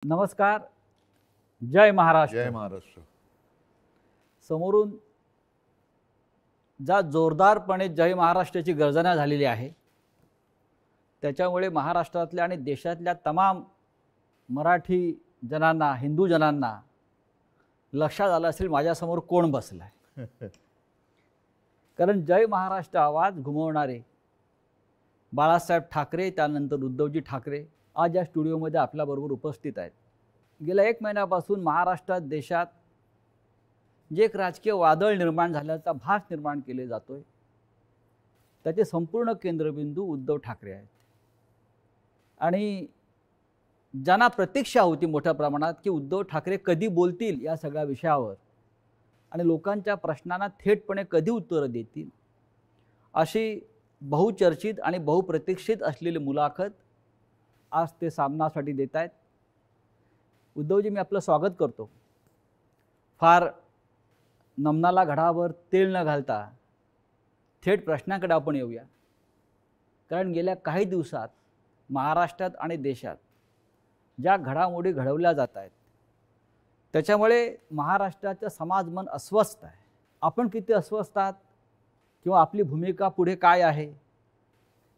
नमस्कार. जय महाराष्ट्र. जय महाराष्ट्र. समोरून ज्या जोरदारपणे जय महाराष्ट्राची गर्जना झालेली आहे, त्याच्यामुळे महाराष्ट्रातल्या आणि देशातल्या तमाम मराठी जनांना, हिंदू जनांना लक्षात आलं असेल माझ्यासमोर कोण बसला आहे. कारण जय महाराष्ट्र आवाज घुमवणारे बाळासाहेब ठाकरे, त्यानंतर उद्धवजी ठाकरे आज या स्टुडिओमध्ये आपल्याबरोबर उपस्थित आहेत. गेल्या 1 महिन्यापासून महाराष्ट्रात, देशात जे एक राजकीय वादळ निर्माण झाल्याचा भास निर्माण केले जातोय, त्याचे संपूर्ण केंद्रबिंदू उद्धव ठाकरे आहेत. आणि ज्यांना प्रतीक्षा होती मोठ्या प्रमाणात की उद्धव ठाकरे कधी बोलतील या सगळ्या विषयावर आणि लोकांच्या प्रश्नांना थेटपणे कधी उत्तरं देतील, अशी बहुचर्चित आणि बहुप्रतीक्षित असलेली मुलाखत आज ते सामनासाठी देत आहेत. उद्धवजी, मी आपलं स्वागत करतो. फार नमनाला घडावर तेल न घालता थेट प्रश्नाकडे आपण येऊया. कारण गेल्या काही दिवसात महाराष्ट्रात आणि देशात ज्या घडामोडी घडवल्या जात आहेत, त्याच्यामुळे महाराष्ट्राचं समाजमन अस्वस्थ आहे. आपण किती अस्वस्थ आहात किंवा आपली भूमिका पुढे काय आहे,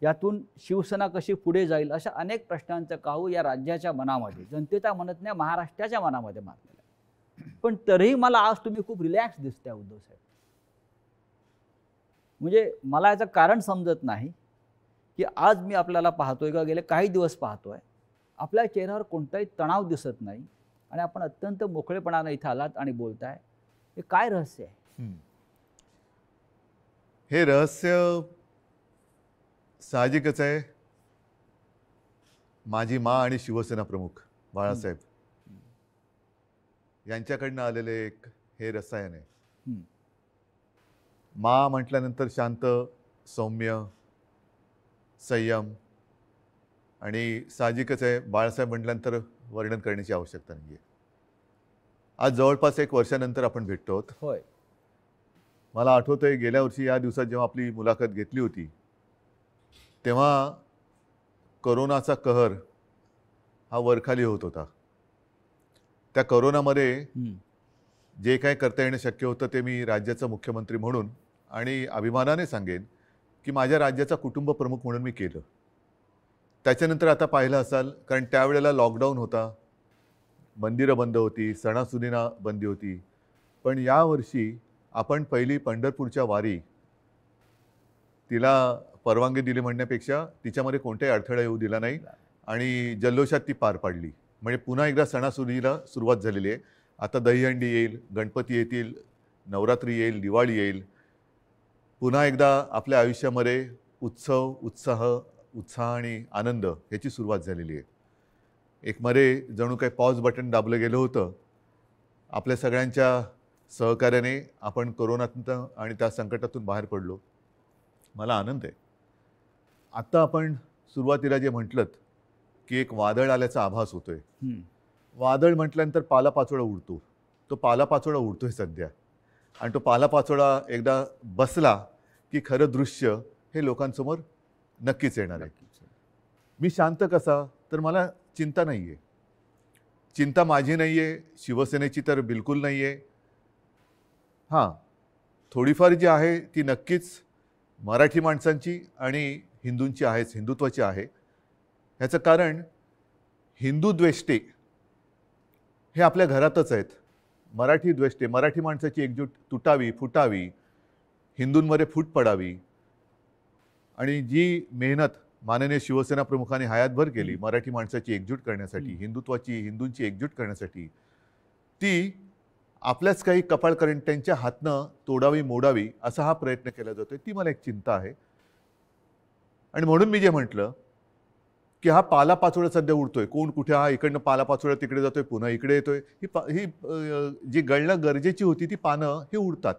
यातून शिवसेना कशी पुढे जाईल, अशा अनेक प्रश्नांचं काहू या राज्याच्या मनामध्ये, जनतेच्या म्हणत नाही, महाराष्ट्राच्या मनामध्ये मारलेलं आहे. पण तरीही मला आज तुम्ही खूप रिलॅक्स दिसताय उद्धव साहेब. म्हणजे मला याचं कारण समजत नाही की आज मी आपल्याला पाहतोय किंवा गेले काही दिवस पाहतोय, आपल्या चेहऱ्यावर कोणताही तणाव दिसत नाही आणि आपण अत्यंत मोकळेपणाने इथं आलात आणि बोलताय. हे काय रहस्य आहे? हे रहस्य साहजिकच आहे. माझी माँ आणि शिवसेना प्रमुख बाळासाहेब यांच्याकडनं आलेले एक हे रसायन आहे. माँ म्हटल्यानंतर शांत, सौम्य, संयम, आणि साहजिकच आहे बाळासाहेब म्हटल्यानंतर वर्णन करण्याची आवश्यकता नाही आहे. आज जवळपास 1 वर्षानंतर आपण भेटतो आहोत. होय. मला आठवतंय गेल्या वर्षी या दिवसात जेव्हा आपली मुलाखत घेतली होती, तेव्हा कोरोनाचा कहर हा वरखाली होत होता. त्या कोरोनामध्ये जे काय करता येणं शक्य होतं ते मी राज्याचा मुख्यमंत्री म्हणून आणि अभिमानाने सांगेन की माझ्या राज्याचा कुटुंब प्रमुख म्हणून मी केलं. त्याच्यानंतर आता पाहिलं असाल, कारण त्यावेळेला लॉकडाऊन होता, मंदिरं बंद होती, सणासुदींना बंदी होती. पण यावर्षी आपण पहिली पंढरपूरच्या वारी, तिला परवानगी दिली म्हणण्यापेक्षा तिच्यामध्ये कोणताही अडथळा येऊ दिला नाही आणि जल्लोषात ती पार पाडली. म्हणजे पुन्हा एकदा सणासुदीला सुरुवात झालेली आहे. आता दहीहंडी येईल, गणपती येतील, नवरात्री येईल, दिवाळी येईल. पुन्हा एकदा आपल्या आयुष्यामध्ये उत्सव, उत्साह आणि आनंद याची सुरुवात झालेली आहे. एक मध्ये जणू काही पॉज बटन दाबलं गेलं होतं. आपल्या सगळ्यांच्या सहकार्याने आपण कोरोनातून आणि त्या संकटातून बाहेर पडलो. मला आनंद आहे. आत्ता आपण सुरुवातीला जे म्हटलं की एक वादळ आल्याचा आभास होतोय. वादळ म्हटल्यानंतर पालापाचोळा उडतो. तो पालापाचोळा उडतोय सध्या, आणि तो पालापाचोळा एकदा बसला की खरं दृश्य हे लोकांसमोर नक्कीच येणार आहे. मी शांत कसा, तर मला चिंता नाही आहे. चिंता माझी नाही आहे, शिवसेनेची तर बिलकुल नाही आहे. हां, थोडीफार जी आहे ती नक्कीच मराठी माणसांची आणि हिंदूंची आहेच, हिंदुत्वाची आहे. ह्याचं कारण हिंदू द्वेष्टे हे आपल्या घरातच आहेत. मराठी द्वेष्टे, मराठी माणसाची एकजूट तुटावी, फुटावी, हिंदूंमध्ये फूट पडावी, आणि जी मेहनत माननीय शिवसेना प्रमुखांनी हयातभर केली मराठी माणसाची एकजूट करण्यासाठी, हिंदुत्वाची, हिंदूंची एकजूट करण्यासाठी, ती आपल्याच काही कपाळकरंट्यांच्या हातनं तोडावी, मोडावी असा हा प्रयत्न केला जातोय. ती मला एक चिंता आहे. आणि म्हणून मी जे म्हटलं की हा पालापाचोळा सध्या उडतोय, कोण कुठे, हा इकडनं पालापाचोळा तिकडे जातोय, पुन्हा इकडे येतोय, ही जी गळणं गरजेची होती ती पानं ही उडतात.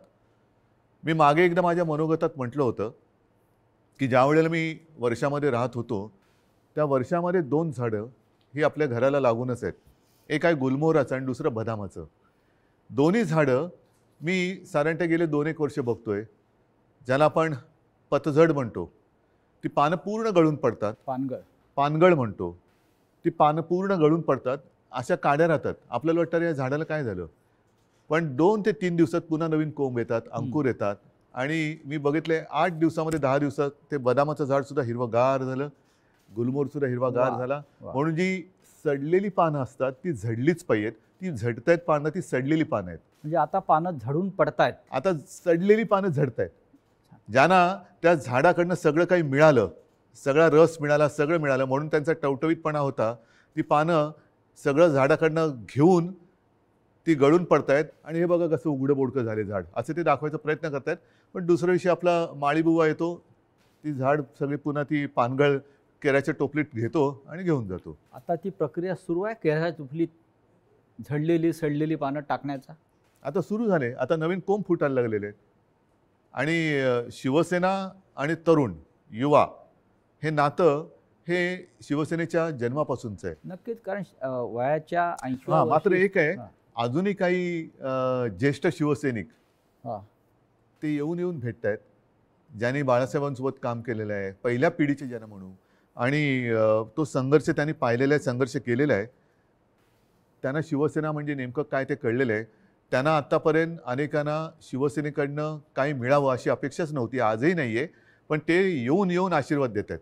मी मागे एकदा माझ्या मनोगतात म्हटलं होतं की ज्या वेळेला मी वर्षामध्ये राहत होतो, त्या वर्षामध्ये 2 झाडं ही आपल्या घराला लागूनच आहेत. एक आहे गुलमोहराचं आणि दुसरं बदामाचं. दोन्ही झाडं मी साधारणतः गेले 2-1 वर्ष बघतोय, ज्याला आपण पतझड म्हणतो. ती पानं पूर्ण गळून पडतात. पानगळ पानगळ म्हणतो. ती पानं पूर्ण गळून पडतात अशा काड्या राहतात. आपल्याला वाटतं अरे या झाडाला काय झालं, पण 2 ते 3 दिवसात पुन्हा नवीन कोंब येतात, अंकुर येतात. आणि मी बघितले 8 दिवसामध्ये 10 दिवसात ते बदामाचं झाड सुद्धा हिरवंगार झालं, गुलमोहर सुद्धा हिरवागार वा, झाला. वा. म्हणून जी सडलेली पानं असतात ती झडलीच पाहिजेत. ती झडतायत पानं, ती सडलेली पानं आहेत. म्हणजे आता पानं झडून पडतायत. आता सडलेली पानं झडतायत. ज्यांना त्या झाडाकडनं सगळं काही मिळालं, सगळा रस मिळाला, सगळं मिळालं, म्हणून त्यांचा टवटवीतपणा होता, ती पानं सगळं झाडाकडनं घेऊन ती गळून पडतायत. आणि हे बघा कसं उघडं बोडकं झाले झाड, असं ते दाखवायचा प्रयत्न करतायत. पण दुसऱ्या दिवशी आपला माळीबुवा येतो, ती झाड सगळी पुन्हा ती पानगळ केळ्याच्या टोपलीत घेतो आणि घेऊन जातो. आता ती प्रक्रिया सुरू आहे केळ्याच्या टोपलीत झडलेली सडलेली पानं टाकण्याचा. आता सुरू झाले, आता नवीन कोंब फुटायला लागलेले आहेत. आणि शिवसेना आणि तरुण युवा हे नातं हे शिवसेनेच्या जन्मापासूनचं आहे. नक्कीच, कारण वयाच्या 80 हां, मात्र एक आहे, हां. अजूनही काही ज्येष्ठ शिवसैनिक हां. ते येऊन येऊन भेटत आहेत, ज्यांनी बाळासाहेबांसोबत काम केलेलं आहे, पहिल्या पिढीचे ज्यांना म्हणू. आणि तो संघर्ष त्यांनी पाहिलेला आहे, संघर्ष केलेला आहे. त्यांना शिवसेना म्हणजे नेमकं काय ते कळलेलं आहे. त्यांना आत्तापर्यंत अनेकांना शिवसेनेकडनं काही मिळावं अशी अपेक्षाच नव्हती, आजही नाही आहे. पण ते येऊन येऊन आशीर्वाद देत आहेत.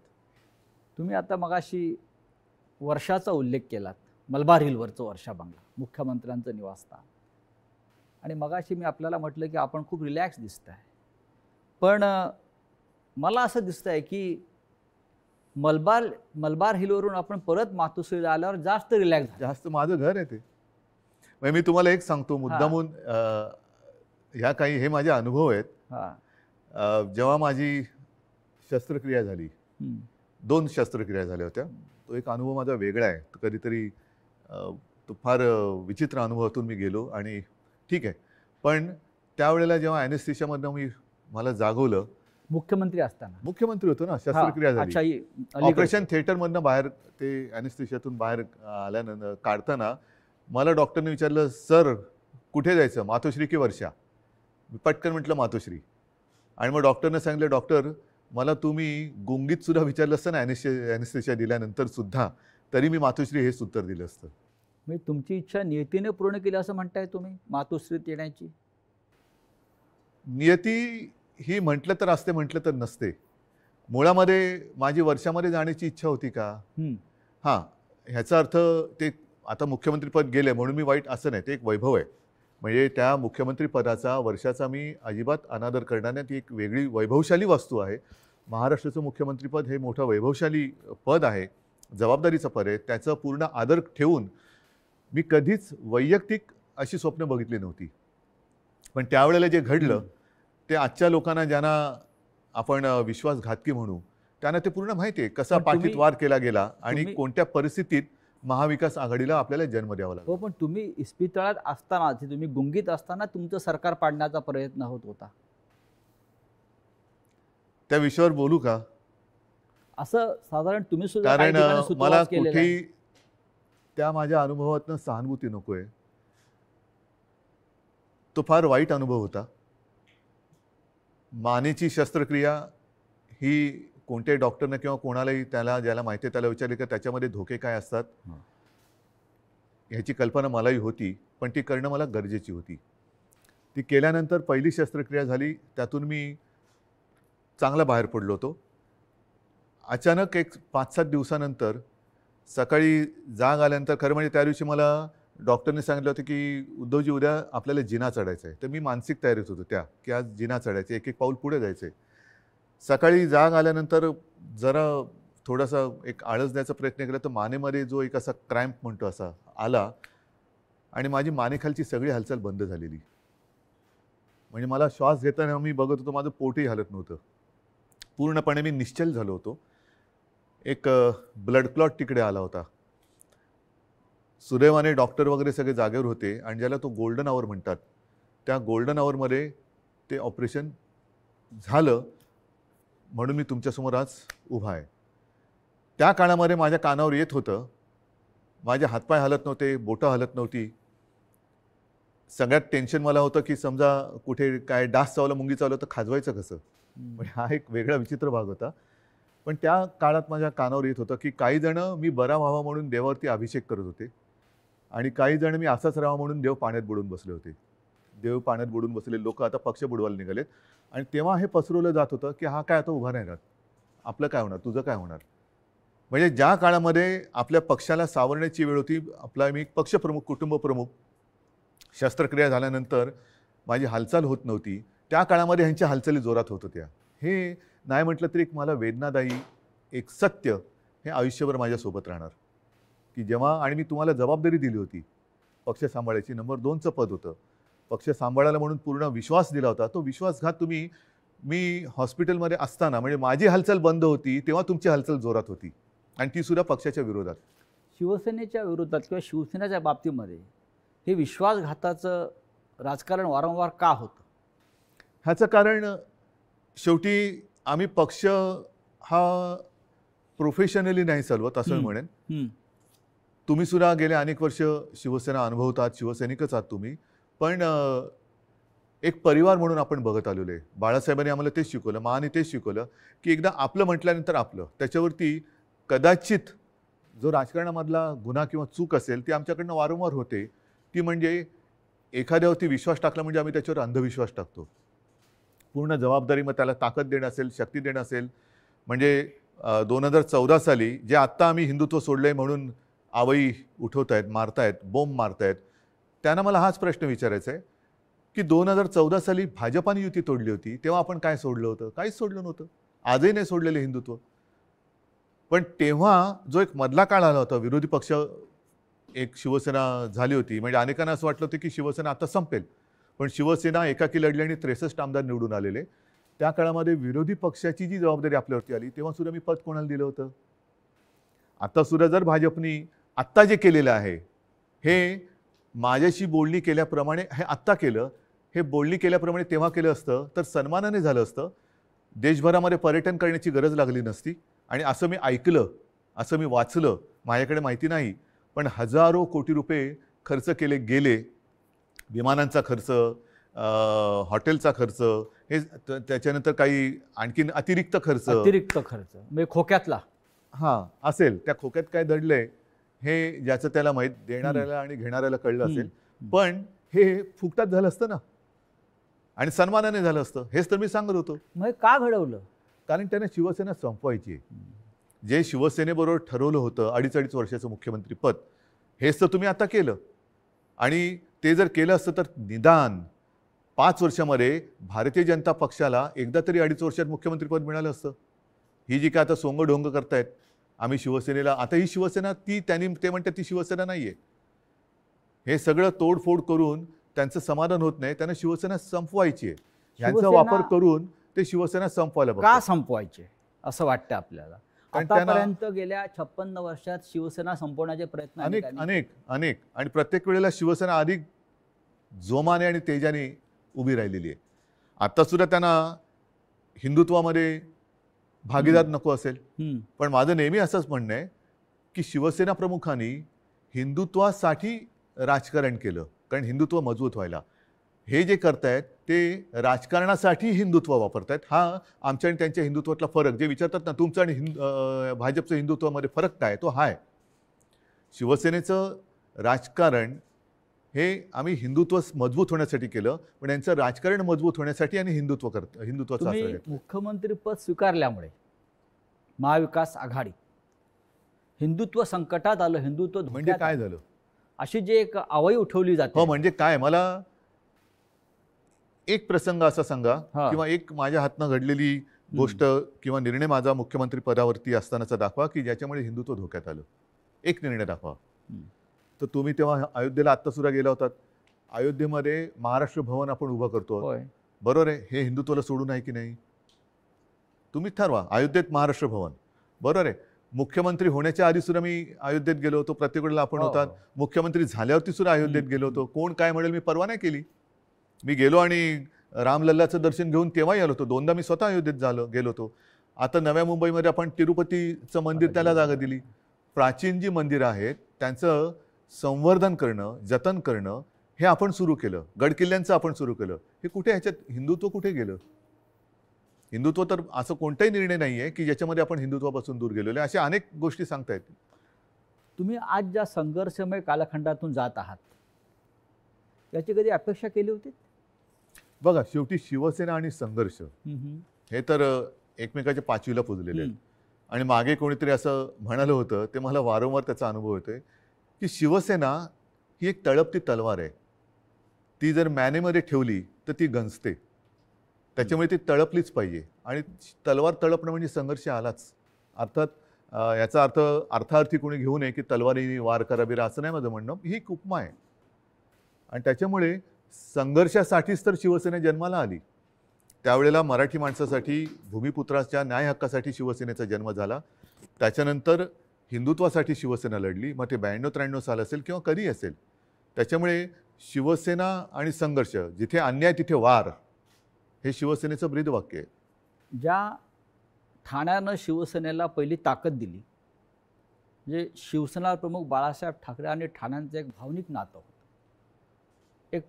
तुम्ही आता मगाशी वर्षाचा उल्लेख केलात, मलबार हिलवरचं वर्षा बंगला, मुख्यमंत्र्यांचं निवासस्थान. आणि मगाशी मी आपल्याला म्हटलं की आपण खूप रिलॅक्स दिसताय. पण मला असं दिसतंय की मलबार हिलवरून आपण परत मातोश्रीला आल्यावर जास्त रिलॅक्स झालं. जास्त माझं घर आहे ते. म्हणजे मी तुम्हाला एक सांगतो मुद्दामून, ह्या काही हे माझे अनुभव आहेत. हां. जेव्हा माझी शस्त्रक्रिया झाली, हं. 2 शस्त्रक्रिया झाल्या होत्या. तो एक अनुभव माझा वेगळा आहे. तो कधीतरी तो फार विचित्र अनुभवातून मी गेलो आणि ठीक आहे. पण त्यावेळेला जेव्हा ॲनेस्थेशियामधनं मला जागवलं, मुख्यमंत्री असताना. मुख्यमंत्री होतो ना, शस्त्रक्रिया हां, झाली. अच्छा, अलीकडचं. ऑपरेशन थिएटरमधनं बाहेर ते ॲनेस्थेशियातून बाहेर आल्यानंतर काढताना मला डॉक्टरने विचारलं, सर कुठे जायचं, मातोश्री की वर्षा? मी पटकन म्हटलं मातोश्री. आणि मग डॉक्टरने सांगितलं, डॉक्टर मला तुम्ही गुंगीत सुद्धा विचारलं असतं ना ॲनेस्थेशिया दिल्यानंतर सुद्धा, तरी मी मातोश्री हेच उत्तर दिलं असतं. म्हणजे तुमची इच्छा नियतीने पूर्ण केली असं म्हणताय तुम्ही मातोश्रीत येण्याची? नियती ही म्हटलं तर असते, म्हटलं तर नसते. मुळामध्ये माझी वर्षामध्ये जाण्याची इच्छा होती का? हां, ह्याचा अर्थ ते आता मुख्यमंत्रीपद गेले म्हणून मी वाईट असं नाही, ते एक वैभव आहे. म्हणजे त्या मुख्यमंत्रीपदाचा वर्षाचा मी अजिबात अनादर करणार नाही. ती एक वेगळी वैभवशाली वस्तू आहे. महाराष्ट्राचं मुख्यमंत्रीपद हे मोठं वैभवशाली पद आहे, जबाबदारीचं पद आहे. त्याचं पूर्ण आदर ठेवून मी कधीच वैयक्तिक अशी स्वप्न बघितली नव्हती. पण त्यावेळेला जे घडलं ते आजच्या लोकांना, ज्यांना आपण विश्वासघातकी म्हणू, त्यांना ते पूर्ण माहिती आहे कसा पण पाठीत तुम्ही- वार केला गेला आणि तुम्ही- कोणत्या परिस्थितीत महाविकास आघाडीला आपल्याला जन्म द्यावा लागला. हो, पण तुम्ही इस्पितळात असताना, तुम्ही गुंगीत असताना तुमचं सरकार पाडण्याचा प्रयत्न होत होता. त्या विषयावर बोलू का? असं साधारण तुम्ही सुद्धा काही कारण ठिकाणी मला सुतवास केलेला आहे. कुठेही त्या माझ्या अनुभवातनं सहानुभूती नको आहे. तो फार वाईट अनुभव होता. मानेची शस्त्रक्रिया ही कोणत्याही डॉक्टरनं किंवा कोणालाही ज्याला माहिती आहे त्याला विचारले का त्याच्यामध्ये धोके काय असतात, ह्याची कल्पना मलाही होती. पण ती करणं मला गरजेची होती. ती केल्यानंतर पहिली शस्त्रक्रिया झाली, त्यातून मी चांगला बाहेर पडलो होतो. अचानक एक 5-7 दिवसानंतर सकाळी जाग आल्यानंतर, खरं म्हणजे त्या दिवशी मला डॉक्टरने सांगितलं होतं की उद्धवजी उद्या आपल्याला जिना चढायचं आहे. तर मी मानसिक तयारीत होतो की आज जिना चढायचं, एक पाऊल पुढे जायचं आहे. सकाळी जाग आल्यानंतर जरा थोडासा एक आळस द्यायचा प्रयत्न केला तर मानेमध्ये जो एक असा क्रॅम्प म्हणतो असा आला आणि माझी मानेखालची सगळी हालचाल बंद झालेली. म्हणजे मला श्वास घेताना मी बघत होतो माझं पोटही हलत नव्हतं. पूर्णपणे मी निश्चल झालो होतो. एक ब्लड क्लॉट तिकडे आला होता. सुदैवाने डॉक्टर वगैरे सगळे जागेवर होते आणि ज्याला तो गोल्डन आवर म्हणतात, त्या गोल्डन आवरमध्ये ते ऑपरेशन झालं. म्हणून मी तुमच्यासमोर आज उभा आहे. त्या काळामध्ये माझ्या कानावर येत होतं, माझे हातपाय हलत नव्हते, बोटं हलत नव्हती. सगळ्यात टेन्शन मला होतं की समजा कुठे काय डास चावला, मुंगी चावलं तर खाजवायचं कसं. म्हणजे हा एक वेगळा विचित्र भाग होता. पण त्या काळात माझ्या कानावर येत होतं की काही जण मी बरा व्हावा म्हणून देवावरती अभिषेक करत होते आणि काही जण मी असाच राहावा म्हणून देव पाण्यात बुडून बसले होते. देव पाण्यात बुडून बसलेले लोक आता पक्ष बुडवायला निघालेत. आणि तेव्हा हे पसरवलं जात होतं की हा काय आता उभा नाही राहत, आपलं काय होणार, तुझं काय होणार. म्हणजे ज्या काळामध्ये आपल्या पक्षाला सावरण्याची वेळ होती, आपला मी पक्षप्रमुख, कुटुंबप्रमुख, शस्त्रक्रिया झाल्यानंतर माझी हालचाल होत नव्हती, त्या काळामध्ये ह्यांच्या हालचाली जोरात होत होत्या. हे नाही म्हटलं तरी एक मला वेदनादायी एक सत्य हे आयुष्यभर माझ्यासोबत राहणार की जेव्हा, आणि मी तुम्हाला जबाबदारी दिली होती पक्ष सांभाळायची, नंबर 2चं पद होतं, पक्ष सांभाळायला म्हणून पूर्ण विश्वास दिला होता. तो विश्वासघात तुम्ही, मी हॉस्पिटलमध्ये असताना, म्हणजे माझी हालचाल बंद होती तेव्हा तुमची हालचाल जोरात होती, आणि ती सुद्धा पक्षाच्या विरोधात. शिवसेनेच्या विरोधात किंवा शिवसेनेच्या बाबतीमध्ये हे विश्वासघाताचं राजकारण वारंवार का होतं? ह्याचं कारण शेवटी आम्ही पक्ष हा प्रोफेशनली नाही चालवत असं मी म्हणेन. तुम्ही सुद्धा गेले अनेक वर्ष शिवसेना अनुभवतात, शिवसैनिकच आहात तुम्ही, पण एक परिवार म्हणून आपण बघत आलेलो आहे. बाळासाहेबांनी आम्हाला तेच शिकवलं, माने तेच शिकवलं की एकदा आपलं म्हटल्यानंतर आपलं, त्याच्यावरती कदाचित जो राजकारणामधला गुन्हा किंवा चूक असेल ती आमच्याकडनं वारंवार होते. ती म्हणजे एखाद्यावरती विश्वास टाकला म्हणजे आम्ही त्याच्यावर अंधविश्वास टाकतो. पूर्ण जबाबदारी, मग त्याला ताकद देणं असेल, शक्ती देणं असेल. म्हणजे 2014 साली जे आत्ता आम्ही हिंदुत्व सोडलंय म्हणून आवई उठवत आहेत, मारतायत, बोंब मारतायत, त्यांना मला हाच प्रश्न विचारायचा आहे की 2014 साली भाजपाने युती तोडली होती तेव्हा आपण काय सोडलं होतं? काहीच सोडलं नव्हतं. आजही नाही सोडलेलं हिंदुत्व. पण तेव्हा जो एक मधला काळ आला होता, विरोधी पक्ष एक शिवसेना झाली होती, म्हणजे अनेकांना असं वाटलं होतं की शिवसेना आता संपेल, पण शिवसेना एकाकी लढली आणि 63 आमदार निवडून आलेले. त्या काळामध्ये विरोधी पक्षाची जी जबाबदारी आपल्यावरती आली तेव्हा सुद्धा मी पद कोणाला दिलं होतं? आता सुद्धा जर भाजपनी आत्ता जे केलेलं आहे हे माझ्याशी बोलणी केल्याप्रमाणे हे आत्ता केलं, हे बोलणी केल्याप्रमाणे तेव्हा केलं असतं तर सन्मानाने झालं असतं. देशभरामध्ये पर्यटन करण्याची गरज लागली नसती. आणि असं मी ऐकलं, असं मी वाचलं, माझ्याकडे माहिती नाही, पण हजारो कोटी रुपये खर्च केले गेले. विमानांचा खर्च, हॉटेलचा खर्च, हे त्याच्यानंतर काही आणखीन अतिरिक्त खर्च म्हणजे खोक्यातला असेल. त्या खोक्यात काय दडलंय हे ज्याचं त्याला माहीत, देणाऱ्याला आणि घेणाऱ्याला कळलं असेल. पण हे फुकटात झालं असतं ना, आणि सन्मानाने झालं असतं. हेच तर मी सांगत होतो. मग का घडवलं? कारण त्यांना शिवसेना संपवायची आहे. जे शिवसेनेबरोबर ठरवलं होतं 2.5 वर्षाचं मुख्यमंत्रीपद, हेच तर तुम्ही आता केलं. आणि ते जर केलं असतं तर निदान 5 वर्षामध्ये भारतीय जनता पक्षाला एकदा तरी 2.5 वर्षात मुख्यमंत्रीपद मिळालं असतं. ही जी काय आता सोंगढोंग करतायत आम्ही शिवसेनेला, आता ही शिवसेना ते म्हणतात ती शिवसेना नाही आहे. हे सगळं तोडफोड करून त्यांचं समाधान होत नाही. त्यांना शिवसेना संपवायची आहे. ह्यांचा वापर करून ते शिवसेना संपवायला का संपवायचे असं वाटतं आपल्याला? आतापर्यंत गेल्या 56 वर्षात शिवसेना संपवण्याचे प्रयत्न अनेक आणि प्रत्येक वेळेला शिवसेना अधिक जोमाने आणि तेजाने उभी राहिलेली आहे. आता सुद्धा त्यांना हिंदुत्वामध्ये भागीदार नको असेल, पण माझं नेहमी असंच म्हणणं आहे की शिवसेना प्रमुखांनी हिंदुत्वासाठी राजकारण केलं, कारण हिंदुत्व मजबूत व्हायला. हे जे करतायत ते राजकारणासाठी हिंदुत्व वापरतायत. हा आमच्या आणि त्यांच्या हिंदुत्वातला फरक, जे विचारतात ना तुमचं आणि भाजपचं हिंदुत्वामध्ये फरक काय, तो हा आहे. शिवसेनेचं राजकारण हे आम्ही हिंदुत्व मजबूत होण्यासाठी केलं, पण यांचं राजकारण मजबूत होण्यासाठी आणि हिंदुत्वाचा आश्रय घेतला. मुख्यमंत्रीपद स्वीकारल्यामुळे महाविकास आघाडी हिंदुत्व संकटात आलं, हिंदुत्व म्हणजे काय झालं अशी जी एक आवई उठवली जाते. हो, म्हणजे काय, मला एक प्रसंग असा सांगा किंवा एक माझ्या हातनं घडलेली गोष्ट किंवा निर्णय माझा मुख्यमंत्री पदावरती असतानाचा दाखवा की ज्याच्यामुळे हिंदुत्व धोक्यात आलं. एक निर्णय दाखवा. तर तुम्ही तेव्हा अयोध्येला आत्ता सुद्धा गेला होतात. अयोध्येमध्ये महाराष्ट्र भवन आपण उभं करतो, बरोबर आहे. हे हिंदुत्वाला सोडून आहे की नाही? तुम्ही ठरवा. अयोध्येत महाराष्ट्र भवन, बरोबर आहे. मुख्यमंत्री होण्याच्या आधी सुद्धा मी अयोध्येत गेलो होतो. प्रत्येक वेळेला आपण होतात. मुख्यमंत्री झाल्यावरती सुद्धा अयोध्येत गेलो होतो. कोण काय म्हणेल मी परवा नाही केली. मी गेलो आणि रामलल्लाचं दर्शन घेऊन तेव्हाही आलो होतो. 2दा मी स्वतः अयोध्येत गेलो होतो. आता नव्या मुंबईमध्ये आपण तिरुपतीचं मंदिर त्याला जागा दिली. प्राचीन जी मंदिरं आहेत त्यांचं संवर्धन करणं, जतन करणं हे आपण सुरू केलं. गडकिल्ल्यांचं आपण सुरू केलं. हे कुठे, ह्याच्यात हिंदुत्व कुठे गेलं? हिंदुत्व तर असं कोणताही निर्णय नाही आहे की ज्याच्यामध्ये आपण हिंदुत्वापासून दूर गेलेलो आहे. अशा अनेक गोष्टी सांगता येतील. तुम्ही आज ज्या संघर्षमय कालखंडातून जात आहात याची कधी अपेक्षा केली होती? बघा, शेवटी शिवसेना आणि संघर्ष हे तर एकमेकाच्या पाचवीला पुजलेले आहेत. आणि मागे कोणीतरी असं म्हणालं होतं, ते मला वारंवार त्याचा अनुभव येतोय, की शिवसेना ही एक तळपती तलवार आहे. ती जर मॅनेमध्ये ठेवली तर ती गंजते. त्याच्यामुळे ती तळपलीच पाहिजे. आणि तलवार तळपणं म्हणजे संघर्ष आलाच. अर्थात याचा अर्थ अर्थार्थी कोणी घेऊ नये की तलवारीने वार कराबिरा, असं नाही माझं म्हणणं. ही एक उपमा आहे. आणि त्याच्यामुळे संघर्षासाठीच तर शिवसेना जन्माला आली. त्यावेळेला मराठी माणसासाठी, भूमिपुत्राच्या न्याय हक्कासाठी शिवसेनेचा जन्म झाला. त्याच्यानंतर हिंदुत्वासाठी शिवसेना लढली. मग ते 92-93 साल असेल किंवा कधी असेल. त्याच्यामुळे शिवसेना आणि संघर्ष, जिथे अन्याय तिथे वार, हे शिवसेनेचं ब्रीदवाक्य आहे. ज्या ठाण्यानं शिवसेनेला पहिली ताकद दिली, म्हणजे शिवसेना प्रमुख बाळासाहेब ठाकरे आणि ठाण्यांचं एक भावनिक नातं होतं. एक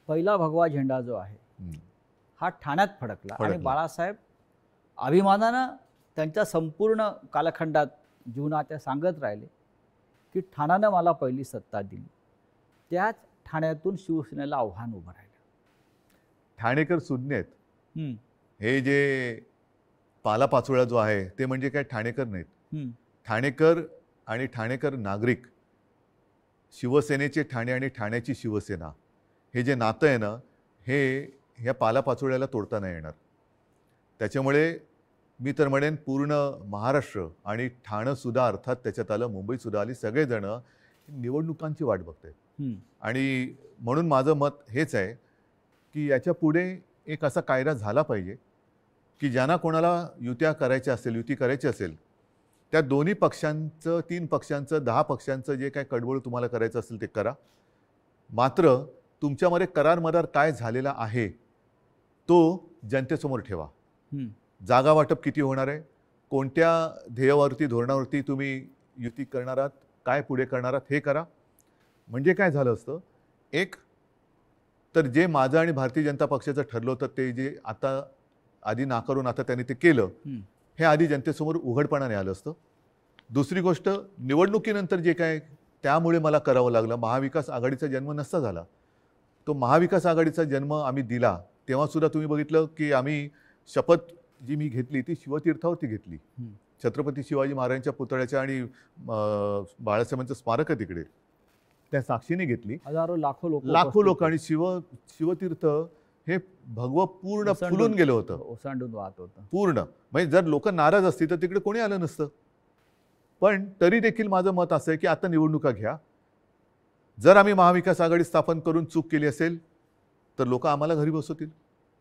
पहिला भगवा झेंडा जो आहे हा ठाण्यात फडकला आणि बाळासाहेब अभिमानानं त्यांच्या संपूर्ण कालखंडात जीवनात सांगत राहिले की ठाण्यानं मला पहिली सत्ता दिली. त्याच ठाण्यातून शिवसेनेला आव्हान उभं राहिलं. ठाणेकर सुज्ञ आहेत. हे जे पालापाचोळा जो आहे ते म्हणजे काय ठाणेकर नाहीत. ठाणेकर आणि ठाणेकर नागरिक, शिवसेनेचे ठाणे आणि ठाण्याची शिवसेना, हे जे नातं आहे ना, हे ह्या पालापाचोळ्याला तोडता नाही येणार. त्याच्यामुळे मी तर म्हणेन पूर्ण महाराष्ट्र आणि ठाणंसुद्धा, अर्थात त्याच्यात आलं मुंबईसुद्धा आली, सगळेजण निवडणुकांची वाट बघतायत. आणि म्हणून माझं मत हेच आहे की याच्या पुढे एक असा कायदा झाला पाहिजे की ज्यांना कोणाला युती करायची असेल त्या दोन्ही पक्षांचं, 3 पक्षांचं, 10 पक्षांचं जे काय कडवळ तुम्हाला करायचं असेल ते करा. मात्र तुमच्यामध्ये करार मदार काय झालेला आहे तो जनतेसमोर ठेवा. जागा वाटप किती होणार आहे, कोणत्या ध्येयावरती, धोरणावरती तुम्ही युती करणार आहात, काय पुढे करणार आहात, हे करा. म्हणजे काय झालं असतं, एक तर जे माझं आणि भारतीय जनता पक्षाचं ठरलं होतं ते जे आता आधी नाकारून आता त्यांनी ते केलं, हे आधी जनतेसमोर उघडपणाने आलं असतं. दुसरी गोष्ट, निवडणुकीनंतर जे काय त्यामुळे मला करावं लागलं, महाविकास आघाडीचा जन्म नसता झाला. तो महाविकास आघाडीचा जन्म आम्ही दिला तेव्हासुद्धा तुम्ही बघितलं की आम्ही शपथ जी मी घेतली ती शिवतीर्थावरती घेतली. छत्रपती शिवाजी महाराजांच्या पुतळ्याच्या आणि बाळासाहेबांचं स्मारक आहे तिकडे, त्या साक्षीने घेतली. हजारो लाखो लोक आणि शिवतीर्थ हे भगवं पूर्ण फुलून गेलं होतं, ओसांडून वाहत होतं पूर्ण. म्हणजे जर लोक नाराज असतील तर तिकडे कोणी आलं नसतं. पण तरी देखील माझं मत असं आहे की आता निवडणुका घ्या. जर आम्ही महाविकास आघाडी स्थापन करून चूक केली असेल तर लोक आम्हाला घरी बसवतील.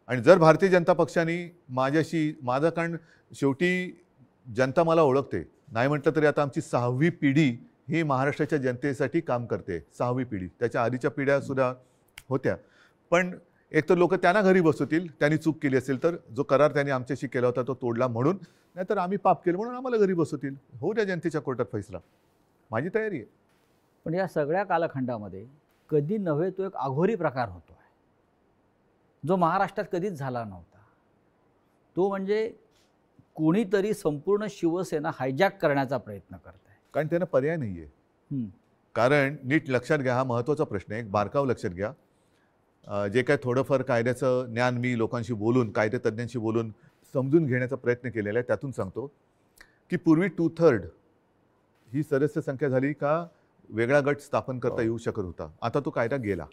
आणि जर भारतीय जनता पक्षाने माझं, कारण शेवटी जनता मला ओळखते, नाही म्हटलं तरी आता आमची 6वी पिढी ही महाराष्ट्राच्या जनतेसाठी काम करते. 6वी पिढी, त्याच्या आधीच्या पिढ्यासुद्धा होत्या. पण एक तर लोक त्यांना घरी बसवतील त्यांनी चूक केली असेल तर, जो करार त्यांनी आमच्याशी केला होता तो तोडला म्हणून, नाहीतर आम्ही पाप केलं म्हणून आम्हाला घरी बसवतील. होऊ द्या जनतेच्या कोर्टात फैसला, माझी तयारी आहे. पण या सगळ्या कालखंडामध्ये कधी नव्हे तो एक अघोरी प्रकार होतो आहे जो महाराष्ट्रात कधीच झाला नव्हता. तो म्हणजे कोणीतरी संपूर्ण शिवसेना हायजॅक करण्याचा प्रयत्न करत आहे. कारण त्यांना पर्याय नाही आहे. कारण नीट लक्षात घ्या, हा महत्त्वाचा प्रश्न आहे, एक बारकाव लक्षात घ्या. जे काय थोडंफार कायद्याचं ज्ञान मी लोकांशी बोलून, कायदेतज्ञांशी बोलून समजून घेण्याचा प्रयत्न केलेला आहे, त्यातून सांगतो की पूर्वी 2/3 ही सदस्य संख्या झाली का वेगळा गट स्थापन करता येऊ शकत होता. आता तो कायदा गेला.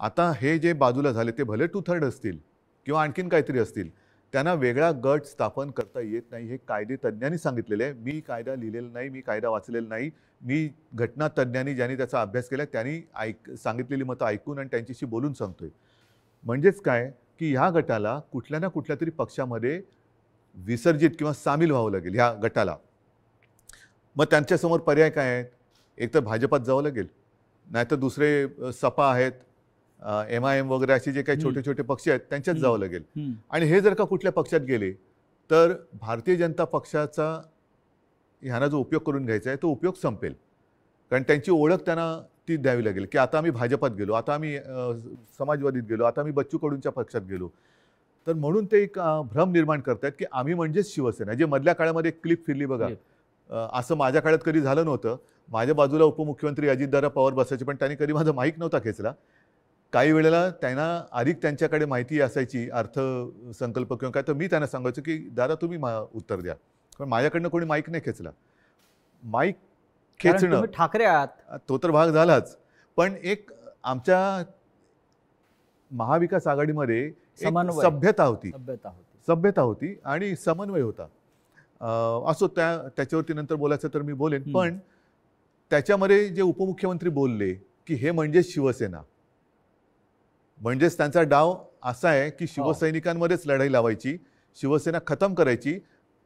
आता हे जे बाजूला झाले ते भले 2/3 असतील किंवा आणखीन काहीतरी असतील, त्यांना वेगळा गट स्थापन करता येत नाही. हे कायदेतज्ञांनी सांगितलेलं आहे. मी कायदा लिहिलेला नाही, मी कायदा वाचलेला नाही. मी घटनातज्ञांनी ज्यांनी त्याचा अभ्यास केला त्यांनी सांगितलेली मतं ऐकून आणि त्यांच्याशी बोलून सांगतोय. म्हणजेच काय की ह्या गटाला कुठल्या ना कुठल्या तरी पक्षामध्ये विसर्जित किंवा सामील व्हावं लागेल ह्या गटाला. मग त्यांच्यासमोर पर्याय काय आहेत? एक तर भाजपात जावं लागेल, नाहीतर दुसरे सपा आहेत, MIM वगैरे असे जे काही छोटे छोटे पक्ष आहेत त्यांच्यात जावं लागेल. आणि हे जर का कुठल्या पक्षात गेले तर भारतीय जनता पक्षाचा ह्यांना जो उपयोग करून घ्यायचा आहे तो उपयोग संपेल. कारण त्यांची ओळख त्यांना ती द्यावी लागेल की आता आम्ही भाजपात गेलो, आता आम्ही समाजवादीत गेलो, आता आम्ही बच्चू कडूंच्या पक्षात गेलो. तर म्हणून ते एक भ्रम निर्माण करतात की आम्ही म्हणजेच शिवसेना. जे मधल्या काळामध्ये क्लिप फिरली बघा, असं माझ्या काळात कधी झालं नव्हतं. माझ्या बाजूला उपमुख्यमंत्री अजितदादा पवार बसायचे, पण त्यांनी कधी माझा माईक नव्हता खेचला. काही वेळेला त्यांना अधिक त्यांच्याकडे माहिती असायची अर्थसंकल्प किंवा काय, तर मी त्यांना सांगायचो की दादा तुम्ही उत्तर द्या, पण माझ्याकडनं कोणी माईक नाही खेचला. माईक कारण खेचणं तुम्ही ठाकरे आहात. तो तर भाग झालाच, पण एक आमच्या महाविकास आघाडीमध्ये एक समन्वय. सभ्यता होती, सभ्यता होती. सभ्यता होती आणि समन्वय होता. असो, त्याच्यावरती नंतर बोलायचं तर मी बोलेन. पण त्याच्यामध्ये जे उपमुख्यमंत्री बोलले की हे म्हणजे शिवसेना, म्हणजेच त्यांचा डाव असा आहे की शिवसैनिकांमध्येच लढाई लावायची, शिवसेना खतम करायची.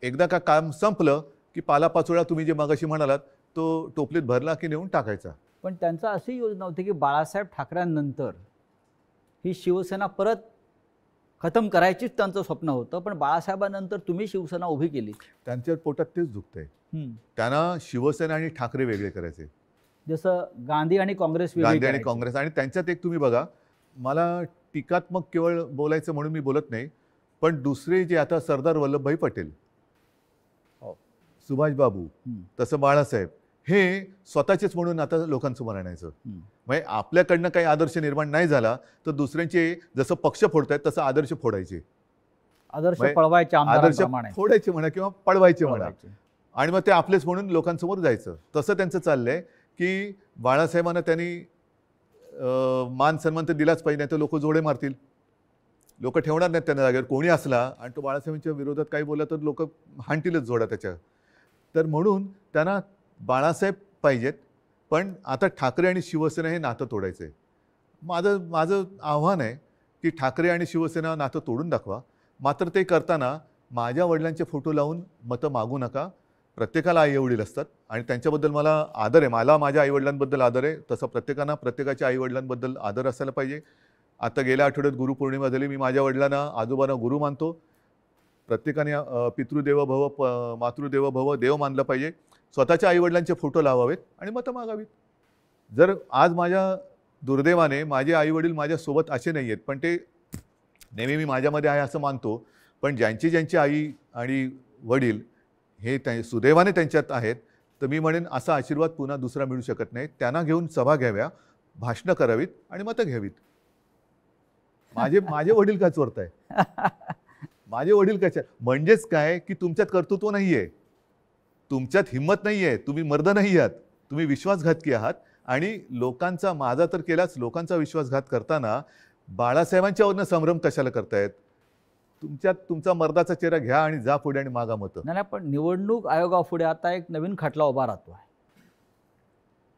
एकदा का काम संपलं की पालापाचोळा तुम्ही जे मगाशी म्हणालात तो टोपलीत भरला की नेऊन टाकायचा. पण त्यांचा अशी योजना होती की बाळासाहेब ठाकरेंनंतर ही शिवसेना परत खतम करायचीच त्यांचं स्वप्न होतं, पण बाळासाहेबांनंतर तुम्ही शिवसेना उभी केली. त्यांच्या पोटात तेच दुखतंय. त्यांना शिवसेना आणि ठाकरे वेगळे करायचे, जसं गांधी आणि काँग्रेस वेगळे गांधी आणि करायचे. काँग्रेस. आणि त्यांच्यात एक तुम्ही बघा, मला टीकात्मक केवळ बोलायचं म्हणून मी बोलत नाही, पण दुसरे जे आता सरदार वल्लभभाई पटेल, सुभाषबाबू, तसं बाळासाहेब, हे स्वतःचेच म्हणून आता लोकांसमोर आणायचं. म्हणजे आपल्याकडनं काही आदर्श निर्माण नाही झाला तर दुसऱ्यांचे जसं पक्ष फोडतायत तसं आदर्श फोडायचे, आदर्श म्हणजे पळवायचे, आदर्श आमदारांप्रमाणे फोडायचे म्हणा किंवा पळवायचे म्हणा, पळवायचे. आणि मग ते आपलेच म्हणून लोकांसमोर जायचं. तसं त्यांचं चाललंय की बाळासाहेबांना त्यांनी मान सन्मान तर दिलाच पाहिजे, नाही तर लोक जोडे मारतील, लोक ठेवणार नाहीत त्यांना जागेवर. कोणी असला आणि तो बाळासाहेबांच्या विरोधात काही बोलला तर लोक हाणतीलच जोडा त्याच्या. तर म्हणून त्यांना बाळासाहेब पाहिजेत, पण आता ठाकरे आणि शिवसेना हे नातं तोडायचं आहे. माझं आव्हान आहे की ठाकरे आणि शिवसेना नातं तोडून दाखवा. मात्र ते करताना माझ्या वडिलांचे फोटो लावून मतं मागू नका. प्रत्येकाला आईवडील असतात आणि त्यांच्याबद्दल मला आदर आहे. मला माझ्या आईवडिलांबद्दल आदर आहे, तसं प्रत्येकांना प्रत्येकाच्या आईवडिलांबद्दल आदर असायला पाहिजे. आता गेल्या आठवड्यात गुरुपौर्णिमा झाली. मी माझ्या वडिलांना, आजोबांना गुरु मानतो. प्रत्येकाने पितृदेव भव मातृदेव भव देव मानलं पाहिजे. स्वतःच्या आईवडिलांचे फोटो लावावेत आणि मतं मागावीत. जर आज माझ्या दुर्दैवाने माझे आईवडील माझ्यासोबत असे नाही आहेत, पण ते नेहमी मी माझ्यामध्ये आहे असं मानतो, पण ज्यांची आई आणि वडील हे सुदैवाने त्यांच्यात आहेत, तर मी म्हणेन असा आशीर्वाद पुन्हा दुसरा मिळू शकत नाही. त्यांना घेऊन सभा घ्याव्या, भाषणं करावीत आणि मतं घ्यावीत. माझे वडील काय चोरताय? माझे वडील कशा? म्हणजेच काय की तुमच्यात कर्तृत्व नाहीये, तुमच्यात हिंमत नाहीये, तुम्ही मर्द नाही आहात, तुम्ही विश्वासघातकी आहात. आणि लोकांचा, माझा तर केलाच, लोकांचा विश्वासघात करताना बाळासाहेबांच्यावरनं संभ्रम कशाला करतायत? तुमच्यात तुमचा मर्दाचा चेहरा घ्या आणि जा पुढे आणि मागा मतं. नाही, पण निवडणूक आयोगापुढे आता एक नवीन खटला उभा राहतो आहे.